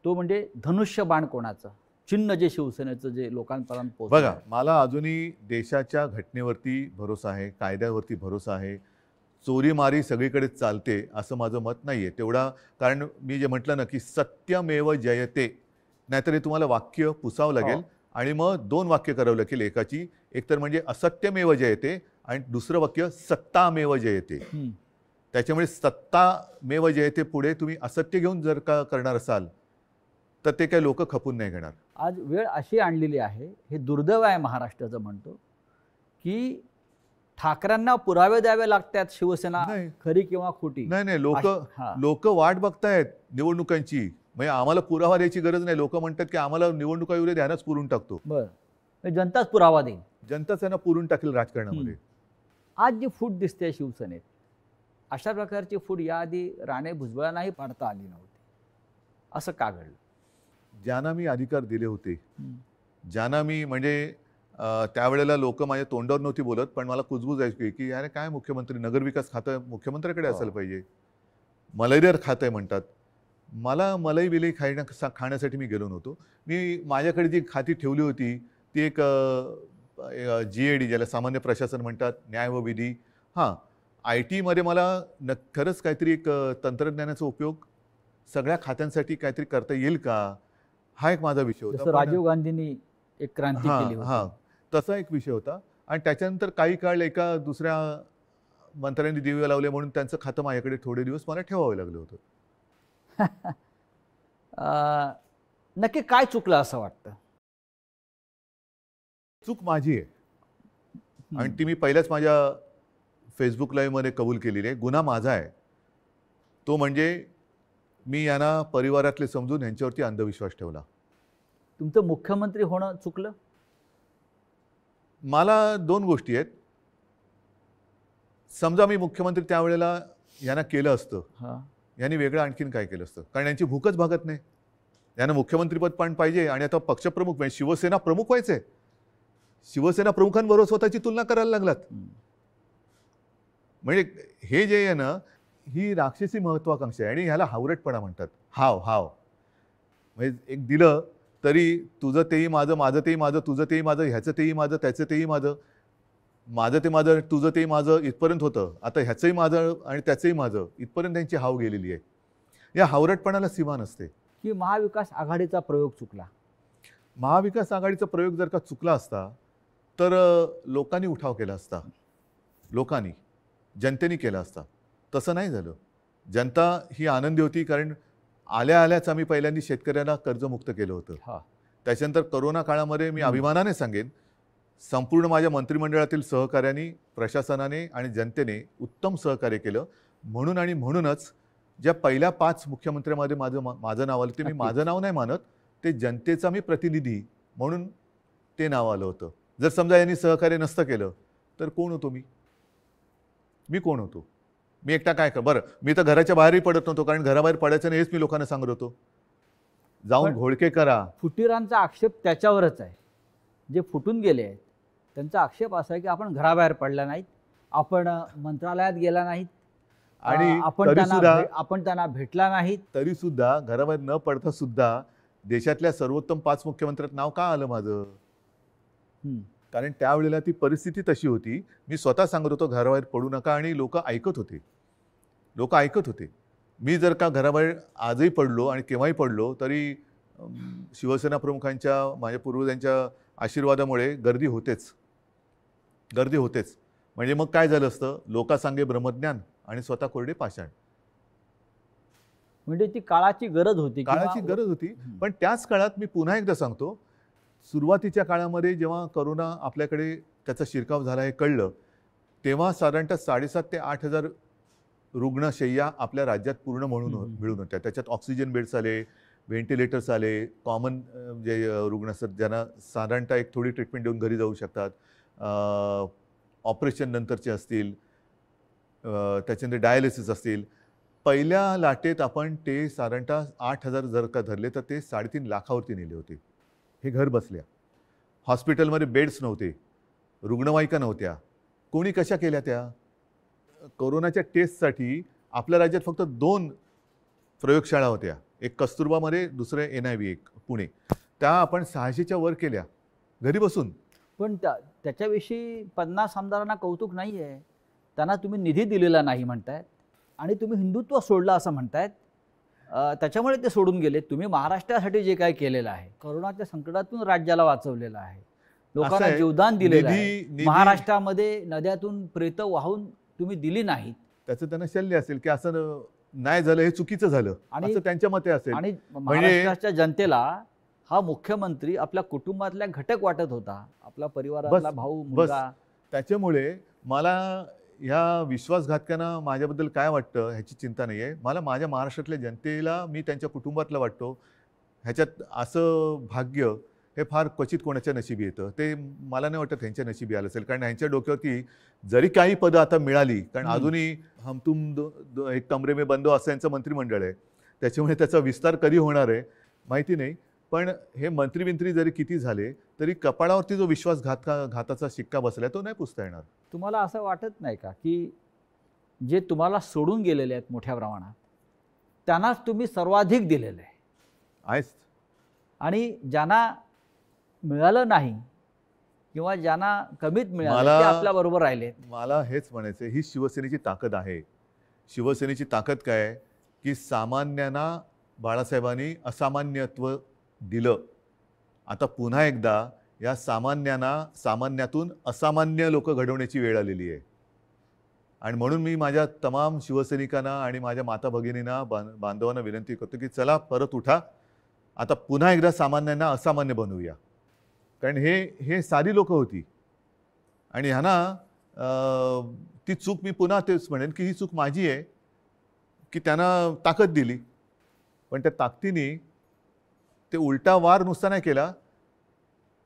तो म्हणजे धनुष्यबाण कोणाचं चिन्ह, जे शिवसेनेचं जे लोकांपर्यंत पोहोचलं. बघा, मला अजूनही देशाच्या घटनेवरती भरोसा आहे, कायद्यावरती भरोसा आहे. चोरीमारी सगळीकडे चालते असं माझं मत नाही आहे तेवढा. कारण मी जे म्हटलं ना की सत्यमेव जयते, नाहीतर हे तुम्हाला वाक्य पुसावं लागेल आणि मग दोन वाक्य करावं लागेल एकाची. एक तर म्हणजे असत्यमेव जयते आणि दुसरं वाक्य सत्तामेव जयते. त्याच्यामुळे सत्तामेव जयते पुढे तुम्ही असत्य घेऊन जर का करणार असाल तर ते काही लोक खपून नाही घेणार. आज वेळ अशी आणलेली आहे, हे दुर्दैव आहे महाराष्ट्राचं म्हणतो, की ठाकरेंना पुरावे द्यावे लागतात शिवसेना खरी किंवा खोटी. नाही, लोक वाट बघतायत निवडणुकांची. म्हणजे आम्हाला पुरावा द्यायची गरज नाही. लोक म्हणतात की आम्हाला निवडणुका येऊ दे, ध्यानच पुरून टाकतो. बरं, जनताच पुरावा देईल. जनताच त्यांना पुरून टाकेल राजकारणामध्ये. आज जी फूट दिसते शिवसेनेत, अशा प्रकारची फूट याआधी राणे भुजबळांनाही पाडता आली नव्हती. असं का घडलं? ज्यांना मी अधिकार दिले होते, ज्यांना मी म्हणजे त्यावेळेला लोक माझ्या तोंडावर नव्हती बोलत, पण मला कुजबूज आहे की अरे काय मुख्यमंत्री, नगरविकास खातं मुख्यमंत्र्याकडे असायला पाहिजे, मलईदार खातं म्हणतात. मला मलाई बिलई खाण्यासाठी मी गेलो नव्हतो. मी माझ्याकडे जी खाती ठेवली होती ती एक GAD, ज्याला सामान्य प्रशासन म्हणतात, न्याय व विधी. IT मध्ये मला खरंच काहीतरी एक तंत्रज्ञानाचा उपयोग सगळ्या खात्यांसाठी काहीतरी करता येईल का, हा एक माझा विषय होता. राजीव गांधींनी एक क्रांती केली होती, तसा एक विषय होता. आणि त्याच्यानंतर काही काळ एका दुसऱ्या मंत्र्यांनी दिवे लावले म्हणून त्यांचं खातं माझ्याकडे थोडे दिवस मला ठेवावं लागलं होतं. नक्की काय चुकलं असं वाटतं? चूक माझी आहे आणि ती मी पहिल्याच माझ्या फेसबुक लाईव्हमध्ये कबूल केलेली आहे. गुन्हा माझा आहे. तो म्हणजे मी यांना परिवारातले समजून यांच्यावरती अंधविश्वास ठेवला. तुमचं मुख्यमंत्री होणं चुकलं? मला 2 गोष्टी आहेत. समजा मी मुख्यमंत्री त्यावेळेला यांना केलं असतं, हां. यांनी वेगळं आणखीन काय केलं असतं? कारण यांची भूकच भागत नाही. यांना मुख्यमंत्रीपद पण पाहिजे आणि आता पक्षप्रमुख म्हणजे शिवसेना प्रमुख व्हायचे. शिवसेना प्रमुखांबरोबर स्वतःची तुलना करायला लागलात. म्हणजे हे जे आहे ना, ही राक्षसी महत्वाकांक्षा आहे आणि ह्याला हावरटपणा म्हणतात. हाव म्हणजे एक दिलं तरी तुझं तेही माझं, माझं तेही माझं, तुझं तेही माझं, ह्याचं तेही माझं, त्याचं तेही माझं, माझं ते माझं, तुझं तेही माझं इथपर्यंत होतं. आता ह्याचंही माझं आणि त्याचंही माझं इथपर्यंत त्यांची हाव गेलेली आहे. या हावरटपणाला सीमा नसते. की महाविकास आघाडीचा प्रयोग चुकला? महाविकास आघाडीचा प्रयोग जर का चुकला असता तर लोकांनी उठाव केला असता. लोकांनी, जनतेने केला असता. तसं नाही झालं. जनता ही आनंदी होती कारण आल्याच आम्ही पहिल्यांदा शेतकऱ्यांना कर्जमुक्त केलं होतं. हां. त्याच्यानंतर करोना काळामध्ये मी अभिमानाने सांगेन, संपूर्ण माझ्या मंत्रिमंडळातील सहकाऱ्यांनी, प्रशासनाने आणि जनतेने उत्तम सहकार्य केलं. म्हणूनच ज्या पहिल्या 5 मुख्यमंत्र्यांमध्ये माझं नाव आलं, ते मी माझं नाव नाही मानत, ते जनतेचा मी प्रतिनिधी म्हणून ते नाव आलं होतं. जर समजा यांनी सहकार्य नसतं केलं तर कोण होतो मी? मी कोण होतो? मी एकटा काय कर बरं, मी तर घराच्या बाहेरही पडत नव्हतो कारण घराबाहेर पडायचं नाही हेच मी लोकांना सांगत होतो. जाऊन घोळके करा. फुटीरांचा आक्षेप त्याच्यावरच आहे. जे फुटून गेले आहेत त्यांचा आक्षेप असा आहे की आपण घराबाहेर पडला नाहीत, आपण मंत्रालयात गेला नाहीत आणि आपण त्यांना भेटला नाहीत. तरी सुद्धा घराबाहेर न पडता सुद्धा देशातल्या सर्वोत्तम 5 मुख्यमंत्र्यात नाव का आलं माझं? कारण त्यावेळेला ती परिस्थिती तशी होती. मी स्वतः सांगत होतो घराबाहेर पडू नका आणि लोक ऐकत होते. मी जर का घराबाहेर आजही पडलो आणि केव्हाही पडलो तरी शिवसेना प्रमुखांच्या, माझ्या पूर्वजांच्या आशीर्वादामुळे गर्दी होतेच. म्हणजे मग काय झालं असतं? लोकांसांगे ब्रह्मज्ञान आणि स्वतः कोरडे पाषाण. म्हणजे ती काळाची गरज होती. पण त्याच काळात मी पुन्हा एकदा सांगतो, सुरुवातीच्या काळामध्ये जेव्हा करोना आपल्याकडे त्याचा शिरकाव झाला हे कळलं, तेव्हा साधारणतः 7,500 ते 8,000 रुग्णशय्या आपल्या राज्यात पूर्ण मिळून होत्या. त्याच्यात ऑक्सिजन बेड्स आले, व्हेंटिलेटर्स आले, कॉमन जे रुग्ण असतात ज्यांना साधारणतः एक थोडी ट्रीटमेंट देऊन घरी जाऊ शकतात, ऑपरेशन नंतरचे असतील, त्याच्यानंतर डायलिसिस असतील. पहिल्या लाटेत आपण ते साधारणतः 8,000 जर का धरले तर ते 3.5 लाखावरती नेले होते. हे घर बसल्या. हॉस्पिटलमध्ये बेड्स नव्हते, रुग्णवाहिका नव्हत्या. कोणी कशा केल्या त्या? कोरोनाच्या टेस्टसाठी आपल्या राज्यात फक्त 2 प्रयोगशाळा होत्या. एक कस्तुरबामध्ये, दुसरे NIV एक पुणे. त्या आपण 600च्या वर केल्या घरी बसून. पण त्याच्याविषयी 50 आमदारांना कौतुक नाही आहे. त्यांना तुम्ही निधी दिलेला नाही म्हणतायत आणि तुम्ही हिंदुत्व सोडलं असं म्हणतायत. त्याच्यामुळे ते सोडून गेले. तुम्ही महाराष्ट्रासाठी जे काय केलेलं आहे, करोनाच्या संकटातून राज्याला वाचवलेलं आहे, लोकांना जीवदान दिलेलं आहे. महाराष्ट्रामध्ये नद्यातून प्रेत वाहून तुम्ही दिली नाहीत. त्याचं त्यांना शल्य असेल की असं नाही झालं, हे चुकीचं झालं असं त्यांच्या मते असेल. आणि महाराष्ट्राच्या जनतेला हा मुख्यमंत्री आपल्या कुटुंबातल्या घटक वाटत होता, आपला परिवारातला भाऊ, मुलगा. त्याच्यामुळे मला ह्या विश्वासघातकांना माझ्याबद्दल काय वाटतं ह्याची चिंता नाही आहे. मला माझ्या महाराष्ट्रातल्या जनतेला मी त्यांच्या कुटुंबातला वाटतो. ह्याच्यात असं भाग्य हे फार क्वचित कोणाच्या नशिबी येतं. ते मला नाही वाटत ह्यांच्या नशिबी आलं असेल. कारण ह्यांच्या डोक्यावरती जरी काही पदं आता मिळाली, कारण अजूनही हम तुम एक कमरे में बंदो असं यांचं मंत्रिमंडळ आहे, त्याच्यामुळे त्याचा विस्तार कधी होणार आहे माहिती नाही. पण हे मंत्री जरी किती झाले तरी कपाळावरती जो विश्वासघाताचा शिक्का बसलाय तो नाही पुसता येणार. तुम्हाला असं वाटत नाही का की जे तुम्हाला सोडून गेलेले आहेत मोठ्या प्रमाणात त्यांनाच तुम्ही सर्वाधिक दिलेलं आहे आणि ज्यांना मिळालं नाही किंवा ज्यांना कमीत मिळालं ते आपल्या बरोबर राहिले? मला हेच म्हणायचं, ही शिवसेनेची ताकद आहे. शिवसेनेची ताकद काय की सामान्यांना बाळासाहेबांनी असामान्यत्व दिलं. आता पुन्हा एकदा या सामान्यातून असामान्य लोक घडवण्याची वेळ आलेली आहे. आणि म्हणून मी माझ्या तमाम शिवसैनिकांना आणि माझ्या माता भगिनींना, बांधवांना विनंती करतो की चला परत उठा, आता पुन्हा एकदा सामान्यांना असामान्य बनवूया. कारण हे साधी लोक होती आणि ह्यांना ती चूक, मी पुन्हा तेच म्हणेन की ही चूक माझी आहे की त्यांना ताकद दिली. पण त्या ताकदीने ते उलटा वार नुसता नाही केला,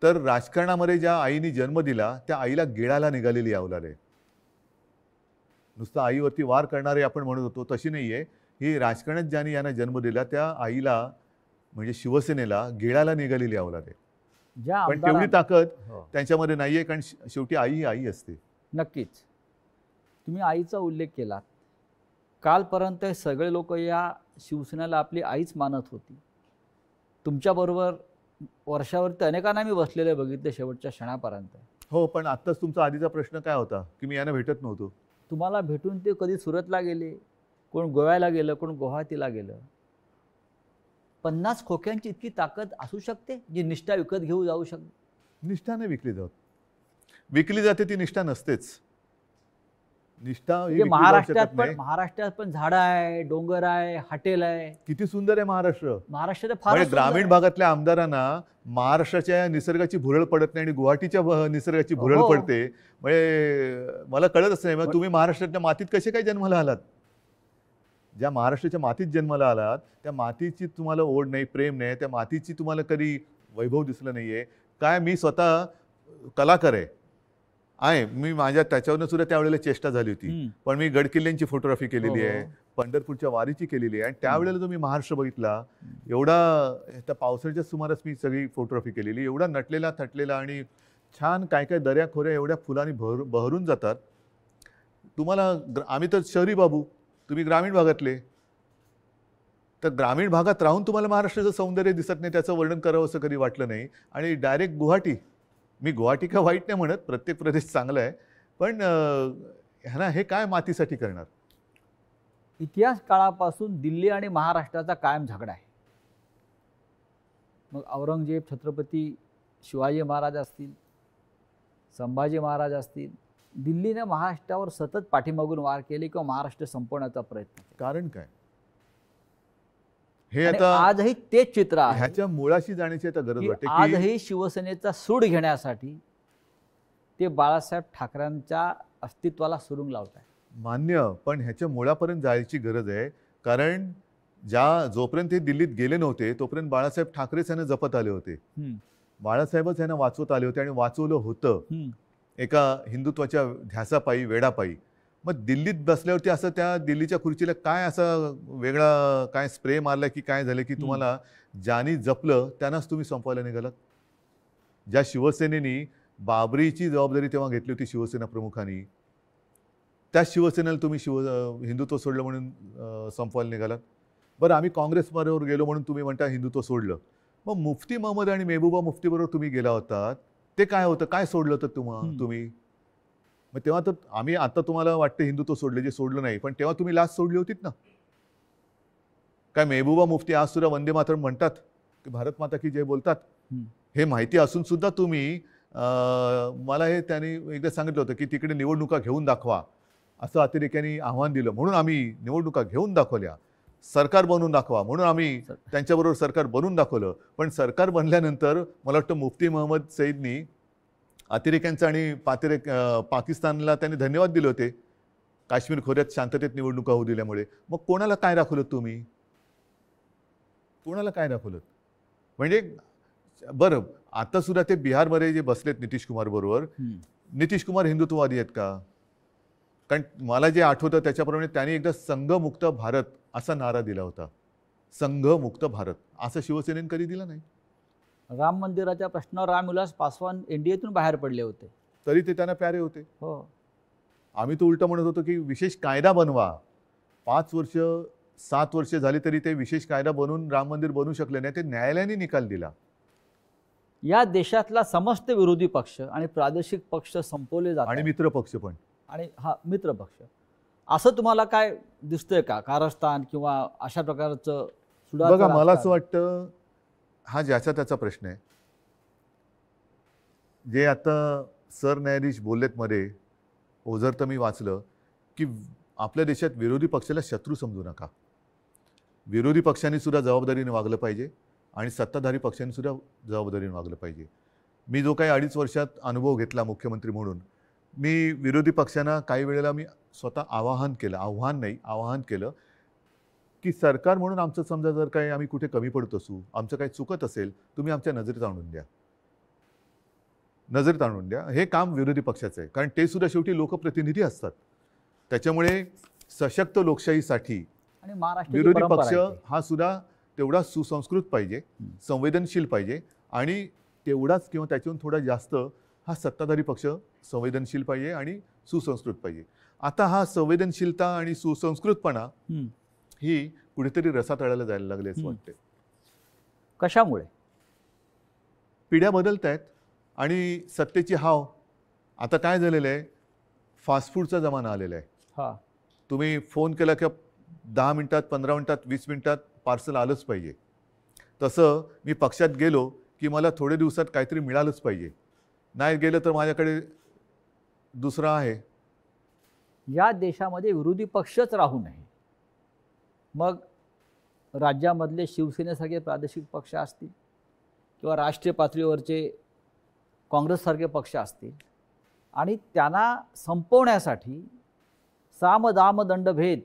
तर राजकारणामध्ये ज्या आईने जन्म दिला त्या आईला गिळायला निघालेली अवलाद आहे. नुसतं आईवरती वार करणारे आपण म्हणत होतो तशी नाही आहे. ही राजकारणात ज्यांनी यांना जन्म दिला त्या आईला म्हणजे शिवसेनेला गिळायला निघालेली अवलाद आहे. ज्या पण तेवढी ताकद हो, त्यांच्यामध्ये नाही आहे, कारण शेवटी आई ही आई असते. नक्कीच. तुम्ही आईचा उल्लेख केलात. कालपर्यंत हे सगळे लोक या शिवसेनेला आपली आईच मानत होती. तुमच्याबरोबर वर्षावरती अनेकांना मी बसलेले बघितले शेवटच्या क्षणापर्यंत. हो, पण आत्ताच तुमचा आधीचा प्रश्न काय होता की मी यांना भेटत नव्हतो. तुम्हाला भेटून ते कधी सुरतला गेले, कोण गोव्याला गेलं, कोण गुवाहाटीला गेलं. 50 खोक्यांची इतकी ताकद असू शकते जी निष्ठा विकत घेऊ जाऊ शकते? निष्ठा नाही विकली जात. विकली जाते ती निष्ठा नसतेच. निष्ठा ही म्हणजे विकली जाऊ महाराष्ट्रात शकत पण नाही. महाराष्ट्रात पण झाडं आहे, डोंगर आहे, हॉटेल आहे. किती सुंदर आहे महाराष्ट्र. महाराष्ट्रात म्हणजे फार ग्रामीण भागातल्या आमदारांना महाराष्ट्राच्या निसर्गाची भुरळ पडत नाही आणि गुवाहाटीच्या निसर्गाची भुरळ हो. पडते. म्हणजे मला कळतच नाही, मग तुम्ही महाराष्ट्राच्या मातीत कसे काय जन्माला आलात? ज्या महाराष्ट्राच्या मातीत जन्माला आलात त्या मातीची तुम्हाला ओढ नाही, प्रेम नाही, त्या मातीची तुम्हाला कधी वैभव दिसलं नाहीये काय? मी स्वतः कलाकार आहे. मी माझ्या त्याच्यावरनं सुद्धा त्यावेळेला चेष्टा झाली होती. पण मी गडकिल्ल्यांची फोटोग्राफी केलेली आहे, पंढरपूरच्या वारीची केलेली आहे. आणि त्यावेळेला तुम्ही महाराष्ट्र बघितला, एवढा त्या पावसाळ्याच्या सुमारास मी सगळी फोटोग्राफी केलेली, एवढा नटलेला थटलेला आणि छान काय काय दऱ्या खोऱ्या एवढ्या फुलांनी बहरून जातात. तुम्हाला आम्ही तर शहरी बाबू, तुम्ही ग्रामीण भागातले, तर ग्रामीण भागात राहून तुम्हाला महाराष्ट्राचं सौंदर्य दिसत नाही, त्याचं वर्णन करावं असं कधी वाटलं नाही. आणि डायरेक्ट गुवाहाटी, मी गुवाहाटी का वाईट नाही म्हणत, प्रत्येक प्रदेश चांगला आहे, पण ह्यांना हे काय मातीसाठी करणार? इतिहास काळापासून दिल्ली आणि महाराष्ट्राचा कायम झगडा आहे. मग औरंगजेब, छत्रपती शिवाजी महाराज असतील, संभाजी महाराज असतील, दिल्लीने महाराष्ट्रावर सतत पाठीमागून वार केले किंवा महाराष्ट्र संपवण्याचा प्रयत्न केला. कारण काय? हे आणि आता आजही तेच चित्र आहे ह्याच्या मुळाशी जाण्याची आता गरज की वाटते की आजही शिवसेनेचा सूड घेण्यासाठी ते बाळासाहेब ठाकरेंच्या अस्तित्वाला सुरुंग लावत आहे. मान्य, पण ह्याच्या मुळापर्यंत जायची गरज आहे. कारण जोपर्यंत हे दिल्लीत गेले नव्हते तोपर्यंत बाळासाहेब ठाकरेच यांना जपत आले होते. बाळासाहेबच यांना वाचवत आले होते आणि वाचवलं होतं एका हिंदुत्वाच्या ध्यासापायी, वेडापायी. मग दिल्लीत बसल्यावरती असं त्या दिल्लीच्या खुर्चीला काय असं वेगळा काय स्प्रे मारला की काय झालं की तुम्हाला ज्यांनी जपलं त्यांनाच तुम्ही संपवायला निघालात? ज्या शिवसेनेनी बाबरीची जबाबदारी तेव्हा घेतली होती शिवसेना प्रमुखांनी, त्या शिवसेनेला तुम्ही हिंदुत्व सोडलं म्हणून संपवायला निघालात. बरं, आम्ही काँग्रेसबरोबर गेलो म्हणून तुम्ही म्हणता हिंदुत्व सोडलं. मग मुफ्ती महमद आणि मेहबूबा मुफ्तीबरोबर तुम्ही गेला होतात, ते काय होतं? काय सोडलं तर तुम्ही? मग तेव्हा तर आम्ही आता तुम्हाला वाटतं हिंदुत्व सोडलं, जे सोडलं नाही, पण तेव्हा तुम्ही लाच सोडली होतीत ना. काय मेहबूबा मुफ्ती आज सुद्धा वंदे मातरम म्हणतात की भारत माता की जय बोलतात? हे माहिती असून सुद्धा तुम्ही मला हे त्यांनी एकदा सांगितलं होतं की तिकडे निवडणुका घेऊन दाखवा, असं अतिरेक्यांनी आव्हान दिलं, म्हणून आम्ही निवडणुका घेऊन दाखवल्या. सरकार बनवून दाखवा म्हणून आम्ही त्यांच्याबरोबर सरकार बनवून दाखवलं. पण सरकार बनल्यानंतर मला वाटतं मुफ्ती महमद सईदनी अतिरेक्यांचा आणि पाकिस्तानला त्यांनी धन्यवाद दिले होते काश्मीर खोऱ्यात शांततेत निवडणुका होऊ दिल्यामुळे. मग कोणाला काय दाखवलं तुम्ही? कोणाला काय दाखवलं? म्हणजे बरं, आता सुद्धा ते बिहारमध्ये जे बसलेत नितीश कुमार बरोबर, नितीश कुमार हिंदुत्ववादी आहेत का? कारण मला जे आठवतं त्याच्याप्रमाणे त्यांनी एकदा संघमुक्त भारत असा नारा दिला होता. संघमुक्त भारत असं शिवसेनेने कधी दिला नाही. राम मंदिराच्या प्रश्नावर रामविलास पासवान एनडीएतून बाहेर पडले होते, तरी ते त्यांना प्यारे होते. हो. आम्ही तो उलट म्हणत होतो की विशेष कायदा बनवा. 5 वर्ष 7 वर्ष झाली तरी ते विशेष कायदा बनवून राम मंदिर बनवू शकले नाही. ते न्यायालयाने निकाल दिला. या देशातला समस्त विरोधी पक्ष आणि प्रादेशिक पक्ष संपवले जातात आणि मित्र पक्ष पण, आणि हा मित्र पक्ष. असं तुम्हाला काय दिसतंय का? कारस्थान किंवा अशा प्रकारचं बघा, मला असं वाटतं हा ज्याचा त्याचा प्रश्न आहे. जे आता सरन्यायाधीश बोललेत मध्ये, ओझर तर मी वाचलं की आपल्या देशात विरोधी पक्षाला शत्रू समजू नका. विरोधी पक्षांनी सुद्धा जबाबदारीने वागलं पाहिजे आणि सत्ताधारी पक्षांनी सुद्धा जबाबदारीने वागलं पाहिजे. मी जो काही 2.5 वर्षात अनुभव घेतला मुख्यमंत्री म्हणून, मी विरोधी पक्षांना काही वेळेला मी स्वतः आवाहन केलं की सरकार म्हणून आमचं समजा जर काही आम्ही कुठे कमी पडत असू, आमचं काही चुकत असेल, तुम्ही आमच्या नजरेत आणून द्या, नजरेत आणून द्या. हे काम विरोधी पक्षाचं आहे, कारण ते सुद्धा शेवटी लोकप्रतिनिधी असतात. त्याच्यामुळे सशक्त लोकशाहीसाठी आणि महाराष्ट्राची विरोधी परंपरा पक्ष आहे ती. हा सुद्धा तेवढा सुसंस्कृत पाहिजे, संवेदनशील पाहिजे, आणि तेवढाच किंवा त्याच्याहून थोडा जास्त हा सत्ताधारी पक्ष संवेदनशील पाहिजे आणि सुसंस्कृत पाहिजे. आता हा संवेदनशीलता आणि सुसंस्कृतपणा ही कुठेतरी रसातळाला जायला लागले असं वाटते. कशामुळे? पिढ्या बदलत आहेत आणि सत्तेची हाव. आता काय झालेलं आहे, फास्ट फूडचा जमाना आलेला आहे. हा, तुम्ही फोन केला की 10 मिनिटात, 15 मिनिटात, 20 मिनिटात पार्सल आलंच पाहिजे. तसं मी पक्षात गेलो की मला थोड्या दिवसात काहीतरी मिळालंच पाहिजे, नाही गेलं तर माझ्याकडे दुसरं आहे. या देशामध्ये विरोधी पक्षच राहू नये. मग राज्यामधले शिवसेनेसारखे प्रादेशिक पक्ष असतील किंवा राष्ट्रीय पातळीवरचे काँग्रेससारखे पक्ष असतील, आणि त्यांना संपवण्यासाठी साम दाम दंडभेद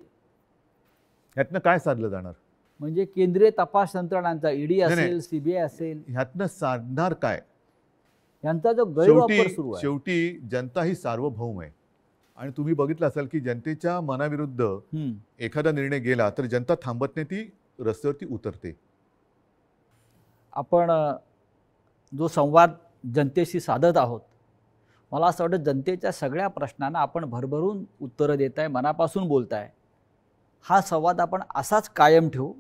ह्यातनं काय साधलं जाणार? म्हणजे केंद्रीय तपास यंत्रणांचा ईडी नाही. असेल, सीबीआय असेल, ह्यातनं साधणार काय? यांचा जो गैरवापर सुरू शेवटी आहे. शेवटी जनता ही सार्वभौम आहे, आणि तुम्ही बघितलं असाल की जनतेच्या मनाविरुद्ध एखादा निर्णय गेला तर जनता थांबत नाही, ती रस्त्यावरती उतरते. आपण जो संवाद जनतेशी साधत आहोत, मला असं वाटतं जनतेच्या सगळ्या प्रश्नांना आपण भरभरून उत्तरं देताय, मनापासून बोलताय. हा संवाद आपण असाच कायम ठेवू.